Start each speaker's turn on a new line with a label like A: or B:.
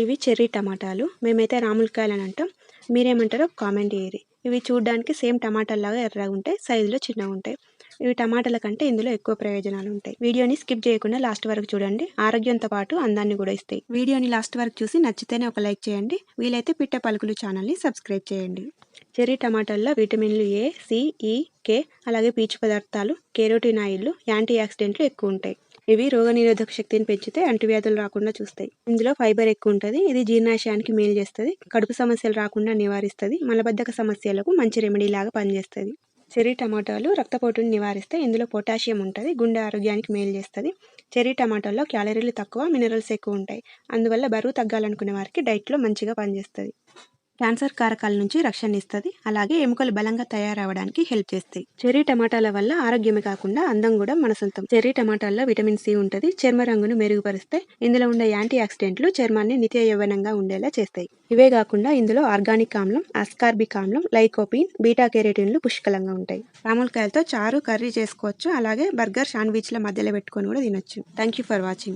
A: ఇవి చెర్రీ టమాటాలు. మేమైతే రాములకాయలు అని అంటాం. మీరేమంటారో కామెంట్ చేయరి. ఇవి చూడడానికి సేమ్ టమాటాలాగా ఎర్రగా ఉంటాయి, సైజులో చిన్నగా ఉంటాయి. ఇవి టమాటాల కంటే ఇందులో ఎక్కువ ప్రయోజనాలు ఉంటాయి. వీడియోని స్కిప్ చేయకుండా లాస్ట్ వరకు చూడండి. ఆరోగ్యంతో పాటు అందాన్ని కూడా ఇస్తాయి. వీడియోని లాస్ట్ వరకు చూసి నచ్చితేనే ఒక లైక్ చేయండి. వీలైతే పిట్ట పలుకులు ఛానల్ని సబ్స్క్రైబ్ చేయండి. చెర్రీ టమాటాల్లో విటమిన్లు ఏ, సి, ఈ, కే, అలాగే పీచు పదార్థాలు, కెరోటినాయిడ్లు, యాంటీ ఆక్సిడెంట్లు ఎక్కువ ఉంటాయి. ఇవి రోగనిరోధక శక్తిని పెంచితే అంటువ్యాధులు రాకుండా చూస్తాయి. ఇందులో ఫైబర్ ఎక్కువ ఉంటుంది. ఇది జీర్ణాశయానికి మేలు చేస్తుంది, కడుపు సమస్యలు రాకుండా నివారిస్తుంది, మలబద్ధక సమస్యలకు మంచి రెమెడీ లాగా పనిచేస్తుంది. చెర్రీ టమాటాలు రక్తపోటుని నివారిస్తే ఇందులో పొటాషియం ఉంటుంది, గుండె ఆరోగ్యానికి మేలు చేస్తుంది. చెర్రీ టమాటాల్లో క్యాలరీలు తక్కువ, మినరల్స్ ఎక్కువ ఉంటాయి. అందువల్ల బరువు తగ్గాలనుకునే వారికి డైట్లో మంచిగా పనిచేస్తుంది. క్యాన్సర్ కారకాల నుంచి రక్షణ ఇస్తుంది, అలాగే ఎముకలు బలంగా తయారవడానికి హెల్ప్ చేస్తాయి. చెర్రీ టమాటాల వల్ల ఆరోగ్యమే కాకుండా అందం కూడా మన సొంతం. చెర్రీ టమాటాల్లో విటమిన్ సి ఉంటుంది, చర్మ రంగును మెరుగుపరుస్తాయి. ఇందులో ఉండే యాంటీ ఆక్సిడెంట్లు చర్మాన్ని నిత్య యవ్వనంగా ఉండేలా చేస్తాయి. ఇవే కాకుండా ఇందులో ఆర్గానిక్ ఆమ్లం, అస్కార్బిక్ ఆమ్లం, లైకోపిన్, బీటా కెరోటిన్లు పుష్కలంగా ఉంటాయి. రాములకాయలతో చారు, కర్రీ చేసుకోవచ్చు, అలాగే బర్గర్, శాండ్విచ్ల మధ్యలో పెట్టుకొని కూడా తినొచ్చు. Thank you for watching.